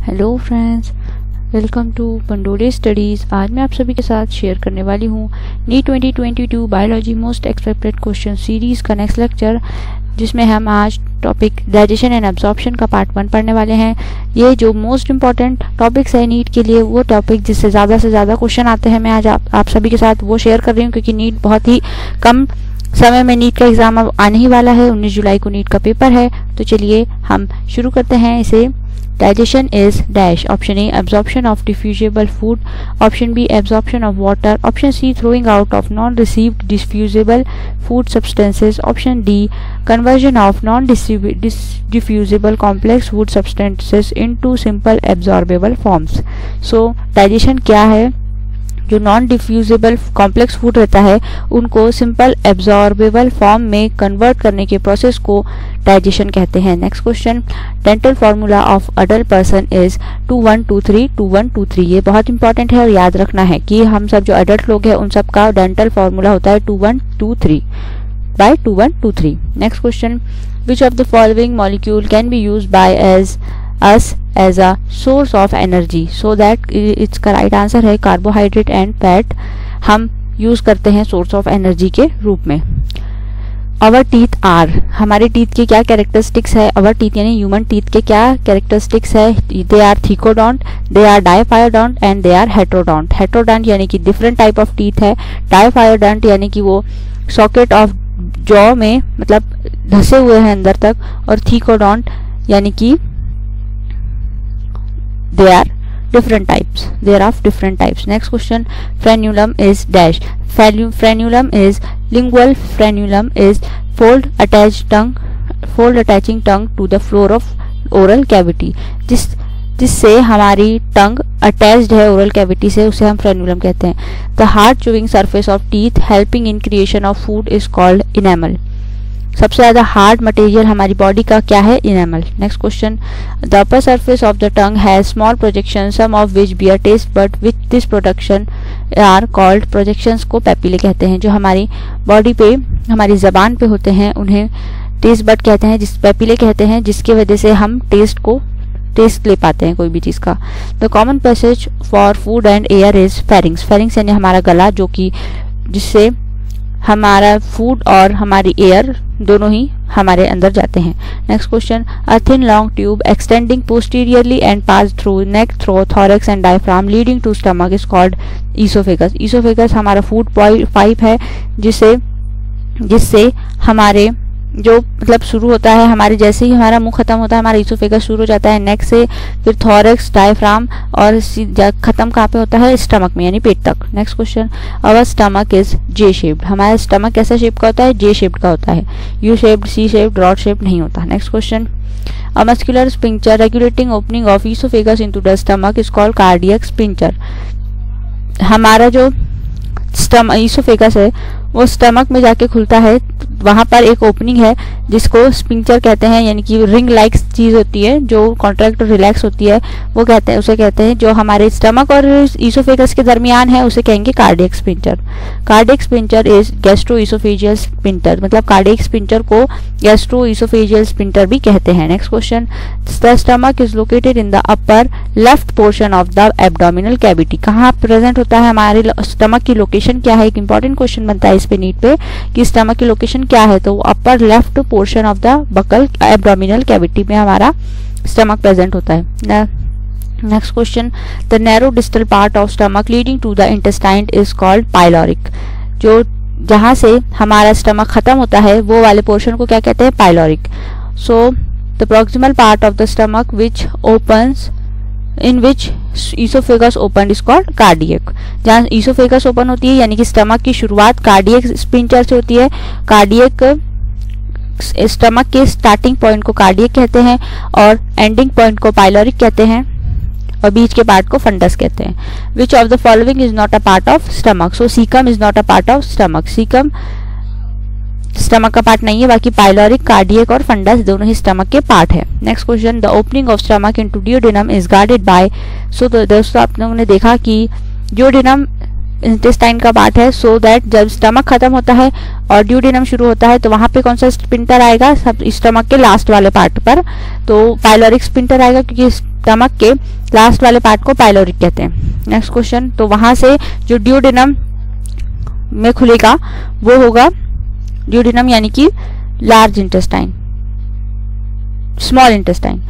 Hello friends, welcome to Pandore studies. आज मैं आप सभी के साथ शेयर करने वाली हूँ NEET 2022 biology most expected question series का नेक्स्ट लेक्चर, जिसमें हम आज टॉपिक डाइजेशन एंड एब्जॉर्प्शन का पार्ट 1 पढ़ने वाले हैं। ये जो मोस्ट इंपॉर्टेंट टॉपिक्स है नीट के लिए, वो टॉपिक जिससे ज़्यादा से ज़्यादा क्वेश्चन आते हैं, मैं आज आप सभी के साथ वो शेयर कर रही हूँ, क्योंकि नीट बहुत ही कम समय में नीट का एग्ज़ाम अब आने ही वाला है। 19 जुलाई को नीट का पेपर है। तो चलिए हम शुरू करते हैं इसे। Digestion is dash. Option A, absorption of diffusible food. Option B, absorption of water. Option C, throwing out of non-received diffusible food substances. Option D, conversion of non-diffusible complex food substances into simple absorbable forms. So digestion क्या है? जो non diffusible complex food रहता है उनको simple absorbable form में convert करने के process को डाइजेशन कहते हैं। Next question, dental formula of adult person is 2123 2123। ये बहुत इंपॉर्टेंट है और याद रखना है कि हम सब जो अडल्ट लोग हैं उन सब का डेंटल फार्मूला होता है 2123 by 2123। Next question, which of the following molecule can be used by us as a source of energy? So that इसका राइट आंसर है कार्बोहाइड्रेट एंड फैट हम यूज करते हैं सोर्स ऑफ एनर्जी के रूप में। अवर टीथ आर, हमारे teeth के क्या कैरेक्टरिस्टिक्स है? अवर टीथ यानी ह्यूमन टीथ के क्या कैरेक्टरिस्टिक्स है? They are thecodont, they are diphyodont and they are heterodont. Heterodont यानी कि डिफरेंट टाइप ऑफ टीथ है। डायफायोडोंट यानी कि वो सॉकेट ऑफ जॉ में मतलब धसे हुए हैं अंदर तक, और थीकोडोंट यानी कि they are different types. They are of different types. Next question, frenulum is dash. Frenulum is lingual. Frenulum is fold attaching tongue to the floor of oral cavity. जिससे हमारी टंग अटैच्ड है ओरल कैविटी से, उसे हम frenulum कहते हैं। The hard chewing surface of teeth helping in creation of food is called enamel. सबसे ज्यादा हार्ड मटेरियल हमारी बॉडी का क्या है? Enamel. Next question, the upper surface of the tongue has small projection some of which bear taste but with this production are called. Projections को papillae कहते हैं। जो हमारी बॉडी पे हमारी जबान पे होते हैं उन्हें टेस्ट बट कहते हैं, जिस पैपिले कहते हैं, जिसकी वजह से हम टेस्ट ले पाते हैं कोई भी चीज का। The common passage for food and air is pharynx. Pharynx यानी हमारा गला, जो कि जिससे हमारा फूड और हमारी एयर दोनों ही हमारे अंदर जाते हैं। Next question, a thin long tube extending posteriorly and pass through neck, throat, thorax and diaphragm leading to stomach is called oesophagus. Oesophagus हमारा फूड पाइप है, जिससे हमारे जो मतलब शुरू होता है, हमारे जैसे ही हमारा मुंह खत्म होता है हमारा ईसोफेगस शुरू हो जाता है नेक से, फिर थॉरैक्स, डायफ्राम और खत्म कहाँ पे होता है? स्टमक में, यानी पेट तक। Next question, our stomach is J shaped. हमारा स्टमक कैसा शेप का होता है? जे शेप्ड का होता है। U shaped, C shaped, rod shaped नहीं होता। Next question, a muscular sphincter regulating opening of oesophagus into the stomach is called cardiac sphincter. हमारा जो ईसोफेगस है वो स्टमक में जाके खुलता है, वहां पर एक ओपनिंग है जिसको स्पिंक्चर कहते हैं, यानी कि रिंग लाइक चीज होती है जो कॉन्ट्रैक्ट और रिलैक्स होती है, वो कहते हैं, उसे कहते हैं जो हमारे स्टमक और ईसोफेगस के दरमियान है, उसे कहेंगे cardiac sphincter. Cardiac sphincter is gastro oesophageal sphincter, मतलब कार्डियक स्पिंक्चर को गैस्ट्रो ईसोफेजियल स्पिंक्टर भी कहते हैं। Next question, the stomach is located in the upper left portion of the abdominal cavity. कहाँ प्रेजेंट होता है हमारे स्टमक की लोकेशन क्या है? एक इंपॉर्टेंट क्वेश्चन बनता है इस पे नीट पे कि स्टमक की लोकेशन क्या है, तो upper left portion of the buccal abdominal cavity में हमारा स्टमक प्रेजेंट होता है। Next question, the narrow distal part of stomach leading to the intestine is called pyloric. जो जहां से हमारा स्टमक खत्म होता है वो वाले पोर्शन को क्या कहते हैं? Pyloric. So the proximal part of the stomach which opens in which esophagus opened is called cardiac। जहाँ esophagus ओपन होती है यानी कि स्टमक की शुरुआत कार्डियक स्पिंक्चर से होती है। कार्डियक स्टमक के स्टार्टिंग पॉइंट को कार्डियक कहते हैं और एंडिंग पॉइंट को पाइलोरिक कहते हैं, और बीच के पार्ट को फंडस कहते हैं। Which of the following is not a part of stomach? So caecum is not a part of stomach. Caecum stomach का पार्ट नहीं है, बाकी पाइलोरिक, कार्डियक और फंडस दोनों ही स्टमक के पार्ट है। Next question, the opening of stomach into duodenum is guarded by. So दोस्तों आप लोगों ने देखा कि डियोडेनम इंटेस्टाइन का पार्ट है, सो दैट जब स्टमक खत्म होता है और ड्यूडेनम शुरू होता है तो वहां पे कौन सा स्पिंटर आएगा, सब स्टमक के लास्ट वाले पार्ट पर, तो पाइलोरिक स्पिंटर आएगा, क्योंकि स्टमक के लास्ट वाले पार्ट को पाइलोरिक कहते हैं। नेक्स्ट क्वेश्चन, तो वहां से जो ड्यूडेनम में खुलेगा वो होगा ड्यूडेनम यानी कि लार्ज इंटेस्टाइन, स्मॉल इंटेस्टाइन,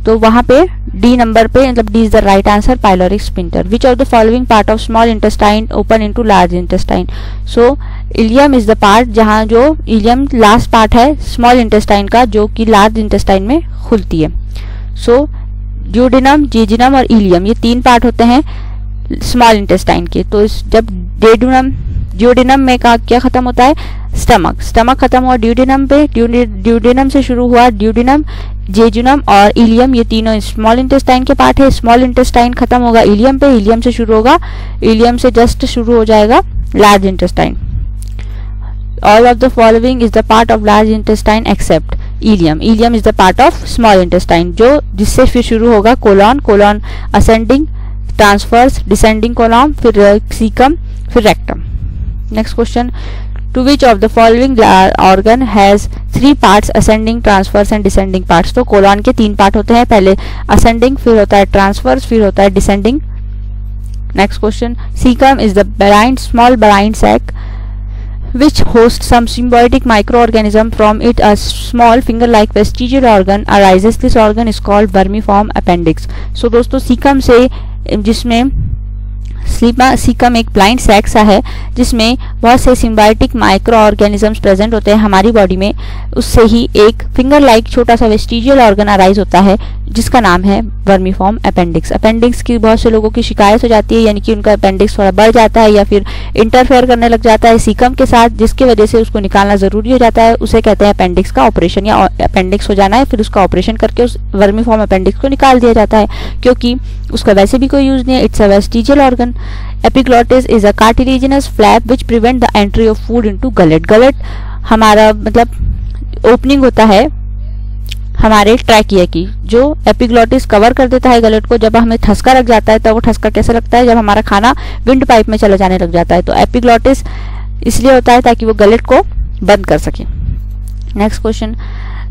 तो वहां पे डी नंबर पे, मतलब D is the right answer, pyloric sphincter. Which of the following part of small intestine open into large intestine, so ilium is the part जहां जो ilium last part है small intestine का, जो कि large intestine में खुलती है। सो duodenum, jejunum और इलियम ये तीन पार्ट होते हैं स्मॉल इंटेस्टाइन के। तो जब ड्यूडेनम में का क्या खत्म होता है, स्टमक खत्म हुआ ड्यूडेनम पे, ड्यूडेनम से शुरू हुआ ड्यूडेनम, जेजुनम और इलियम, ये तीनों स्मॉल इंटेस्टाइन के पार्ट है। स्मॉल इंटेस्टाइन खत्म होगा इलियम पे, इलियम से शुरू होगा, इलियम से जस्ट शुरू हो जाएगा large intestine. All of the following is the part of large intestine except ileum, ileum is the part of small intestine, जो जिससे फिर शुरू होगा colon ascending, transverse, descending colon, फिर सीकम, फिर rectum. Next question, to which of the following organ has 3 parts, ascending, transverse and descending parts. तो colon के 3 part होते हैं, पहले असेंडिंग, फिर होता है ट्रांसफर्स, फिर होता है descending. Next question, caecum is the blind, small blind sac which hosts some symbiotic microorganism. From it a small finger like vestigial organ arises. This organ is called vermiform appendix. So दोस्तों caecum से, जिसमें caecum एक blind sac सा है जिसमें बहुत से symbiotic micro organisms present होते हैं हमारी बॉडी में, उससे ही एक फिंगर लाइक छोटा सा वेस्टिजियल ऑर्गन अराइज होता है जिसका नाम है वर्मीफॉर्म अपेंडिक्स। अपेंडिक्स की बहुत से लोगों की शिकायत हो जाती है, यानी कि उनका अपेंडिक्स थोड़ा बढ़ जाता है या फिर इंटरफेयर करने लग जाता है सीकम के साथ, जिसकी वजह से उसको निकालना जरूरी हो जाता है। उसे कहते हैं अपेंडिक्स का ऑपरेशन, या अपेंडिक्स हो जाना है फिर उसका ऑपरेशन करके उस वर्मीफॉर्म अपेंडिक्स को निकाल दिया जाता है, क्योंकि उसका वैसे भी कोई यूज नहीं है, it's a vestigial organ. Epiglottis is a cartilaginous flap which prevent the entry of food into gullet. Gullet हमारा मतलब ओपनिंग होता है हमारे ट्रैकिया की, जो एपिग्लॉटिस कवर कर देता है गलेट को। जब हमें ठसका लग जाता है तो वो ठसका कैसे लगता है, जब हमारा खाना विंड पाइप में चला जाने लग जाता है। तो एपिग्लॉटिस इसलिए होता है ताकि वो गलेट को बंद कर सके। Next question,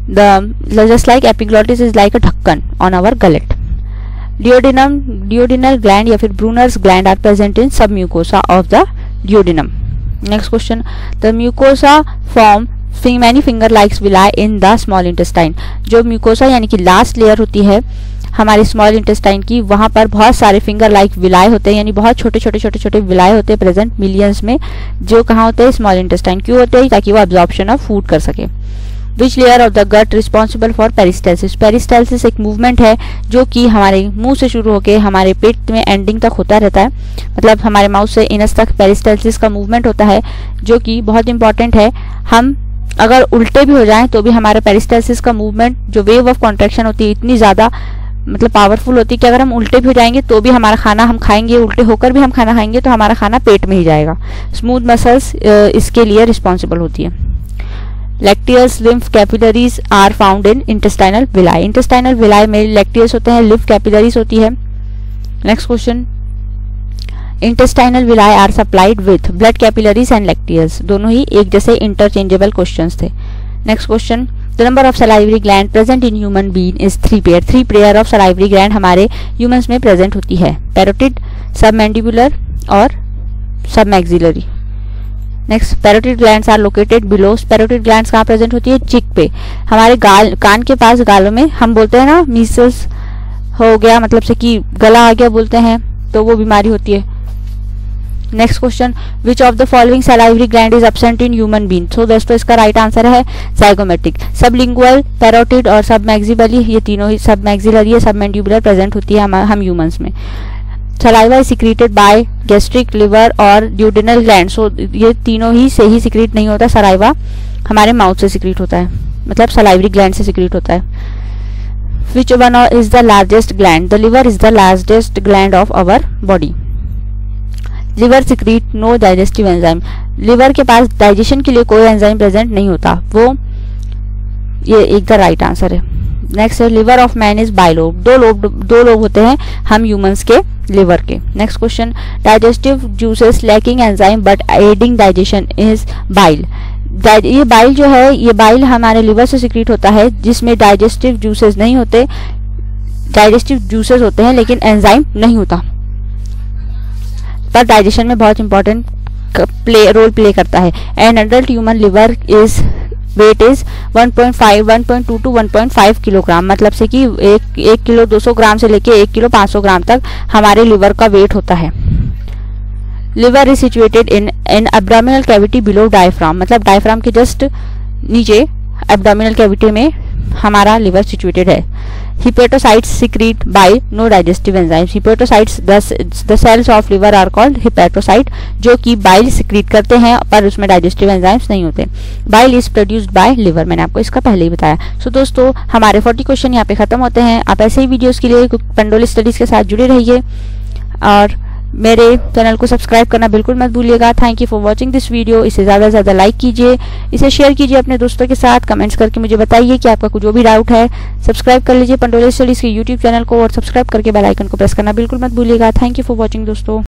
the just like epiglottis is like a ढक्कन on our gullet. Duodenal gland या फिर Brunner's gland are present in submucosa of the duodenum. Next question, the mucosa form many finger-like villi in the small intestine. जो mucosa यानी कि last layer होती है हमारी small intestine की, वहां पर बहुत सारे फिंगर लाइक विलाय होते हैं, यानी बहुत छोटे छोटे विलाय होते हैं प्रेजेंट मिलियंस में, जो कहाँ होते हैं स्मॉल इंटेस्टाइन। क्यों होते हैं, ताकि वो अब्जॉर्प्शन ऑफ फूड कर सके। Which layer of the gut responsible for peristalsis. Peristalsis एक मूवमेंट है जो कि हमारे मुंह से शुरू होकर हमारे पेट में एंडिंग तक होता रहता है, मतलब हमारे माउथ से इनस तक पेरिस्टाल्सिस का मूवमेंट होता है, जो कि बहुत इंपॉर्टेंट है। हम अगर उल्टे भी हो जाएं तो भी हमारे पेरिस्टाल्सिस का मूवमेंट, जो वेव ऑफ कॉन्ट्रैक्शन होती है, इतनी ज्यादा मतलब पावरफुल होती है कि अगर हम उल्टे भी हो जाएंगे तो भी हमारा खाना हम खाएंगे, उल्टे होकर भी हम खाना खाएंगे तो हमारा खाना पेट में ही जाएगा। स्मूथ मसल्स इसके लिए रिस्पॉन्सिबल होती है। Lacteals lymph capillaries are found in intestinal villi. Intestinal villi में लैक्टियस होते हैं, लिम्फ कैपिलरीज होती है। Next question, intestinal villi are supplied with blood capillaries and lacteals. दोनों ही एक जैसे इंटरचेंजेबल क्वेश्चंस थे। Next question, the number of salivary gland present in human being is 3 pair. 3 pair of salivary gland हमारे humans में present होती है, parotid, submandibular और submaxillary. Next, parotid glands are located below. Parotid glands कहाँ present होती है, चिक पे, हमारे गाल, कान के पास, गालों में। हम बोलते हैं ना मीसल्स हो गया, मतलब से कि गला आ गया बोलते हैं, तो वो बीमारी होती है। Next question, which of the following salivary gland is absent in human being. So दोस्तों इसका राइट आंसर है जाइगोमेटिक। सबलिंगुअल, पैरोटिड और सबमैक्सिलरी, ये तीनों ही, सबमैक्सिलरी, सबमैंडिबुलर प्रेजेंट होती है हम ह्यूमंस में। Saliva is secreted by gastric, liver और ड्यूडेनल ग्लैंड। सो ये तीनों ही से ही सिक्रीट नहीं होता, सलाइवा हमारे माउथ से सिक्रीट होता है, मतलब सलाइवरी ग्लैंड से सिक्रीट होता है। Which one is the largest gland. The liver is the largest gland of our body. Liver secrete no digestive enzyme. Liver के पास डाइजेशन के लिए कोई एंजाइम प्रेजेंट नहीं होता, वो ये एक द राइट आंसर है। नेक्स्ट है liver of man is bilobe, दो लोब होते हैं हम ह्यूमंस के लिवर के। Next question, digestive juices lacking enzyme but adding digestion is bile. ये बाइल जो है, ये बाइल हमारे लिवर से सिक्रीट होता है जिसमें डाइजेस्टिव जूसेस नहीं होते, डाइजेस्टिव जूसेस होते हैं लेकिन एंजाइम नहीं होता, पर डाइजेशन में बहुत इंपॉर्टेंट रोल प्ले करता है। An adult human liver is weight is 1.2 to 1.5 kilogram, मतलब से कि 1 किलो 200 ग्राम से लेके 1 किलो 500 ग्राम तक हमारे लिवर का वेट होता है। Liver is situated in abdominal cavity below diaphragm, मतलब डायफ्राम के जस्ट नीचे एब्डोमिनल कैविटी में हमारा लिवर सिचुएटेड है। Hepatocytes secrete bile, no digestive enzymes. Hepatocytes the cells of liver are called hepatocyte, जो कि बाइल सिक्रीट करते हैं पर उसमें डाइजेस्टिव एंजाइम्स नहीं होते। Bile is produced by liver, मैंने आपको इसका पहले ही बताया। सो दोस्तों हमारे 40 क्वेश्चन यहाँ पे खत्म होते हैं। आप ऐसे ही वीडियोस के लिए पंडोली स्टडीज के साथ जुड़े रहिए और मेरे चैनल को सब्सक्राइब करना बिल्कुल मत भूलिएगा। Thank you for watching this video. इसे ज़्यादा से ज़्यादा लाइक कीजिए, इसे शेयर कीजिए अपने दोस्तों के साथ, कमेंट्स करके मुझे बताइए कि आपका जो भी डाउट है। सब्सक्राइब कर लीजिए पंडोली स्टडीज़ के यूट्यूब चैनल को और सब्सक्राइब करके बेल आइकन को प्रेस करना बिल्कुल मत भूलिएगा। थैंक यू फॉर वॉचिंग दोस्तों।